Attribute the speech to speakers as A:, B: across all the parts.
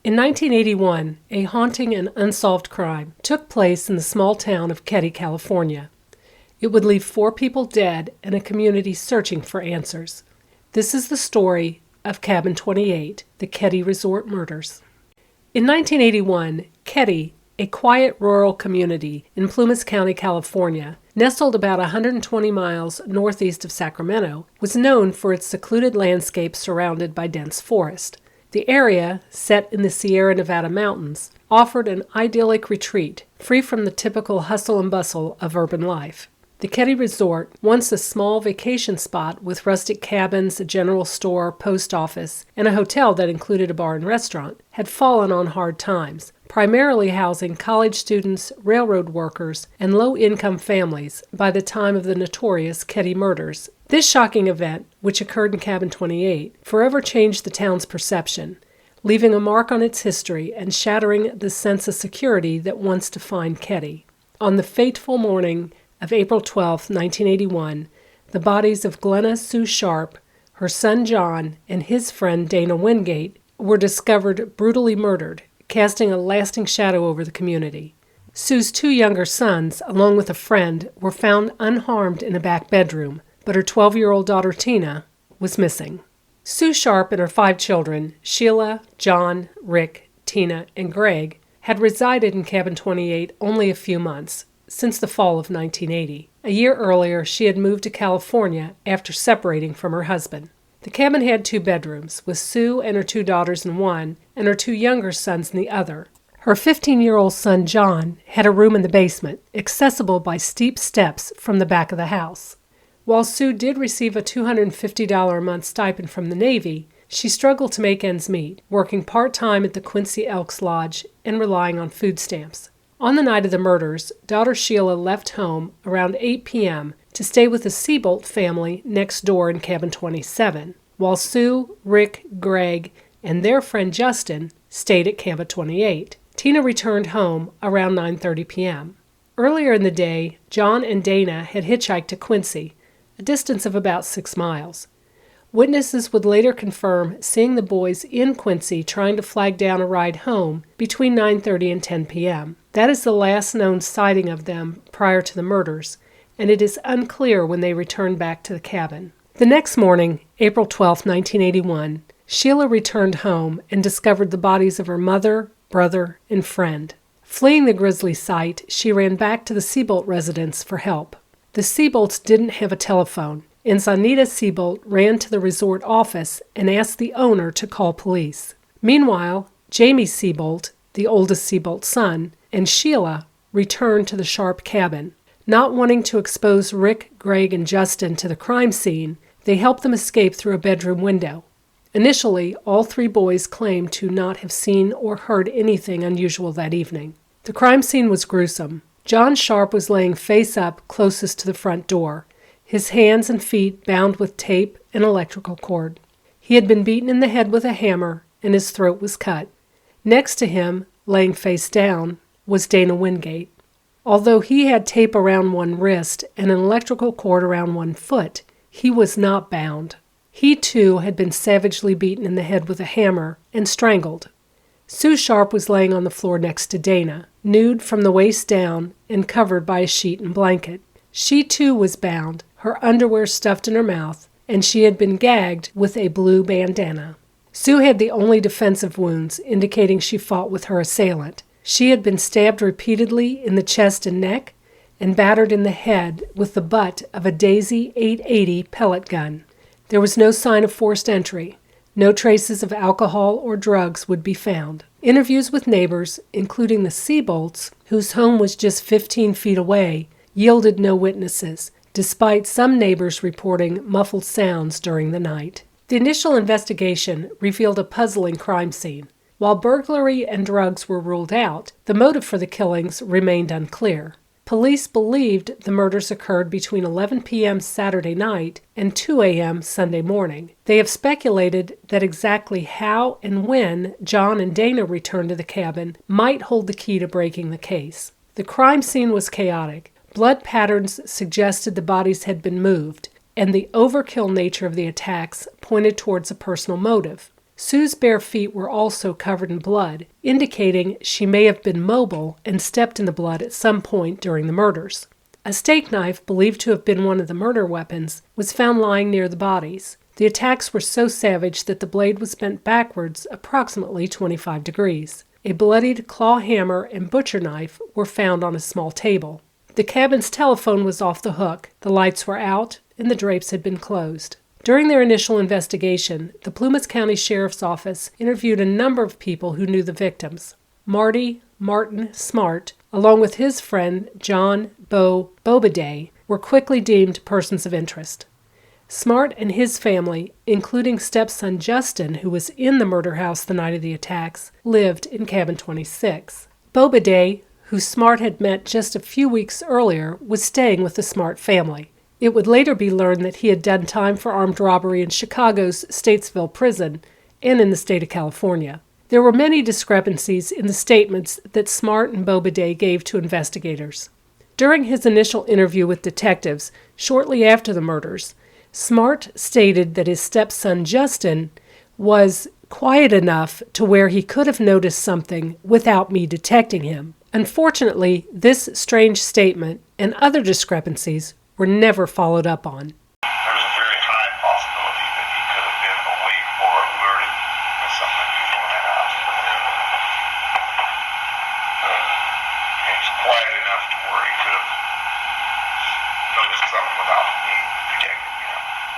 A: In 1981, a haunting and unsolved crime took place in the small town of Keddie, California. It would leave 4 people dead and a community searching for answers. This is the story of Cabin 28, the Keddie Resort Murders. In 1981, Keddie, a quiet rural community in Plumas County, California, nestled about 120 miles northeast of Sacramento, was known for its secluded landscape surrounded by dense forest. The area, set in the Sierra Nevada mountains, offered an idyllic retreat, free from the typical hustle and bustle of urban life. The Keddie Resort, once a small vacation spot with rustic cabins, a general store, post office, and a hotel that included a bar and restaurant, had fallen on hard times, primarily housing college students, railroad workers, and low-income families by the time of the notorious Keddie murders. This shocking event, which occurred in Cabin 28, forever changed the town's perception, leaving a mark on its history and shattering the sense of security that once defined Keddie. On the fateful morning of April 12, 1981, the bodies of Glenna Sue Sharp, her son John, and his friend Dana Wingate were discovered brutally murdered, casting a lasting shadow over the community. Sue's 2 younger sons, along with a friend, were found unharmed in a back bedroom, but her 12-year-old daughter Tina was missing. Sue Sharp and her 5 children, Sheila, John, Rick, Tina, and Greg, had resided in Cabin 28 only a few months, since the fall of 1980. A year earlier, she had moved to California after separating from her husband. The cabin had 2 bedrooms, with Sue and her 2 daughters in one, and her 2 younger sons in the other. Her 15-year-old son, John, had a room in the basement, accessible by steep steps from the back of the house. While Sue did receive a $250 a month stipend from the Navy, she struggled to make ends meet, working part-time at the Quincy Elks Lodge and relying on food stamps. On the night of the murders, daughter Sheila left home around 8 p.m. to stay with the Seabolt family next door in Cabin 27, while Sue, Rick, Greg, and their friend Justin stayed at Cabin 28. Tina returned home around 9:30 p.m. Earlier in the day, John and Dana had hitchhiked to Quincy, a distance of about 6 miles. Witnesses would later confirm seeing the boys in Quincy trying to flag down a ride home between 9:30 and 10 p.m. That is the last known sighting of them prior to the murders, and it is unclear when they returned back to the cabin. The next morning, April 12, 1981, Sheila returned home and discovered the bodies of her mother, brother, and friend. Fleeing the grisly sight, she ran back to the Seabolt residence for help. The Seabolts didn't have a telephone, and Zanita Seabolt ran to the resort office and asked the owner to call police. Meanwhile, Jamie Seabolt, the oldest Seabolt son, and Sheila returned to the Sharp cabin. Not wanting to expose Rick, Greg, and Justin to the crime scene, they helped them escape through a bedroom window. Initially, all 3 boys claimed to not have seen or heard anything unusual that evening. The crime scene was gruesome. John Sharp was laying face up closest to the front door, his hands and feet bound with tape and electrical cord. He had been beaten in the head with a hammer, and his throat was cut. Next to him, laying face down, was Dana Wingate. Although he had tape around one wrist and an electrical cord around one foot, he was not bound. He, too, had been savagely beaten in the head with a hammer and strangled. Sue Sharp was laying on the floor next to Dana, nude from the waist down and covered by a sheet and blanket. She, too, was bound, her underwear stuffed in her mouth, and she had been gagged with a blue bandana. Sue had the only defensive wounds, indicating she fought with her assailant. She had been stabbed repeatedly in the chest and neck and battered in the head with the butt of a Daisy 880 pellet gun. There was no sign of forced entry. No traces of alcohol or drugs would be found. Interviews with neighbors, including the Seabolts, whose home was just 15 feet away, yielded no witnesses, despite some neighbors reporting muffled sounds during the night. The initial investigation revealed a puzzling crime scene. While burglary and drugs were ruled out, the motive for the killings remained unclear. Police believed the murders occurred between 11 p.m. Saturday night and 2 a.m. Sunday morning. They have speculated that exactly how and when John and Dana returned to the cabin might hold the key to breaking the case. The crime scene was chaotic. Blood patterns suggested the bodies had been moved, and the overkill nature of the attacks pointed towards a personal motive. Sue's bare feet were also covered in blood, indicating she may have been mobile and stepped in the blood at some point during the murders. A steak knife, believed to have been one of the murder weapons, was found lying near the bodies. The attacks were so savage that the blade was bent backwards approximately 25 degrees. A bloodied claw hammer and butcher knife were found on a small table. The cabin's telephone was off the hook, the lights were out, and the drapes had been closed. During their initial investigation, the Plumas County Sheriff's Office interviewed a number of people who knew the victims. Martin Smart, along with his friend John Bobiday, were quickly deemed persons of interest. Smart and his family, including stepson Justin, who was in the murder house the night of the attacks, lived in cabin 26. Bobiday, who Smart had met just a few weeks earlier, was staying with the Smart family. It would later be learned that he had done time for armed robbery in Chicago's Statesville prison and in the state of California. There were many discrepancies in the statements that Smart and Bobiday gave to investigators. During his initial interview with detectives, shortly after the murders, Smart stated that his stepson Justin was quiet enough to where he could have noticed something without me detecting him. Unfortunately, this strange statement and other discrepancies were never followed up on.
B: There's a very high possibility that he could have been awake or alerted with something unusual in that house. And he's quiet enough to where he could have noticed something without being detected,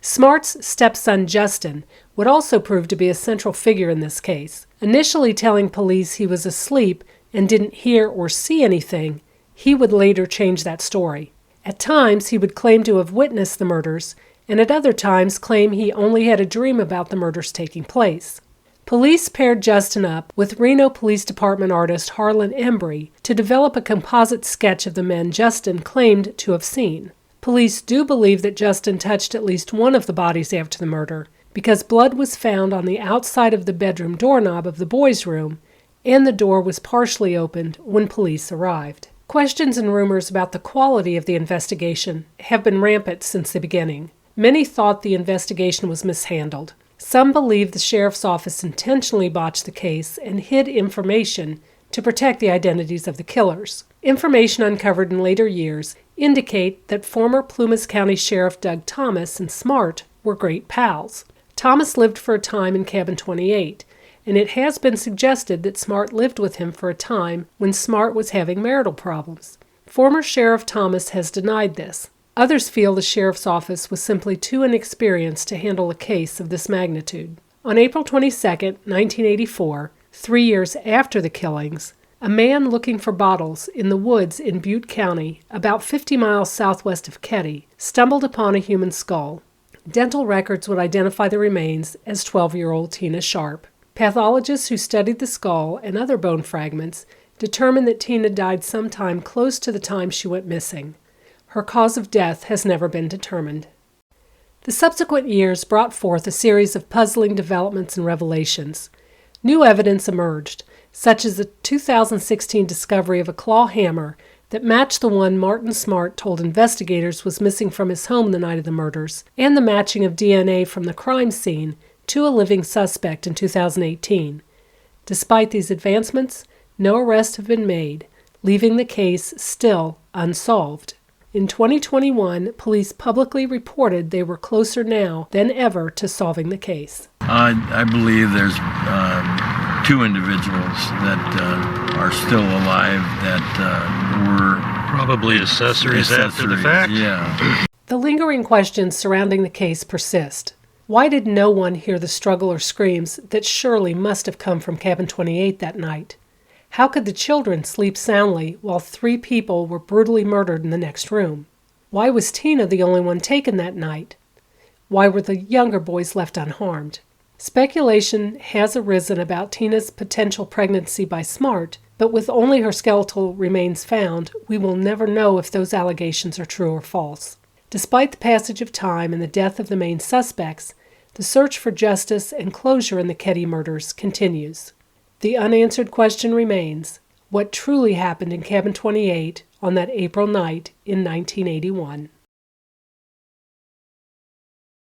A: Smart's stepson Justin would also prove to be a central figure in this case. Initially telling police he was asleep and didn't hear or see anything, he would later change that story. At times, he would claim to have witnessed the murders, and at other times claim he only had a dream about the murders taking place. Police paired Justin up with Reno Police Department artist Harlan Embry to develop a composite sketch of the men Justin claimed to have seen. Police do believe that Justin touched at least one of the bodies after the murder, because blood was found on the outside of the bedroom doorknob of the boys' room, and the door was partially opened when police arrived. Questions and rumors about the quality of the investigation have been rampant since the beginning. Many thought the investigation was mishandled. Some believe the sheriff's office intentionally botched the case and hid information to protect the identities of the killers. Information uncovered in later years indicate that former Plumas County Sheriff Doug Thomas and Smart were great pals. Thomas lived for a time in cabin 28, and it has been suggested that Smart lived with him for a time when Smart was having marital problems. Former Sheriff Thomas has denied this. Others feel the sheriff's office was simply too inexperienced to handle a case of this magnitude. On April 22, 1984, 3 years after the killings, a man looking for bottles in the woods in Butte County, about 50 miles southwest of Keddie, stumbled upon a human skull. Dental records would identify the remains as 12-year-old Tina Sharp. Pathologists who studied the skull and other bone fragments determined that Tina died sometime close to the time she went missing. Her cause of death has never been determined. The subsequent years brought forth a series of puzzling developments and revelations. New evidence emerged, such as the 2016 discovery of a claw hammer that matched the one Martin Smart told investigators was missing from his home the night of the murders, and the matching of DNA from the crime scene to a living suspect in 2018. Despite these advancements, no arrests have been made, leaving the case still unsolved. In 2021, police publicly reported they were closer now than ever to solving the case.
C: I believe there's two individuals that are still alive that were
D: probably accessories after the fact.
C: Yeah.
A: The lingering questions surrounding the case persist. Why did no one hear the struggle or screams that surely must have come from cabin 28 that night? How could the children sleep soundly while 3 people were brutally murdered in the next room? Why was Tina the only one taken that night? Why were the younger boys left unharmed? Speculation has arisen about Tina's potential pregnancy by Smart, but with only her skeletal remains found, we will never know if those allegations are true or false. Despite the passage of time and the death of the main suspects, the search for justice and closure in the Keddie murders continues. The unanswered question remains, what truly happened in cabin 28 on that April night in 1981?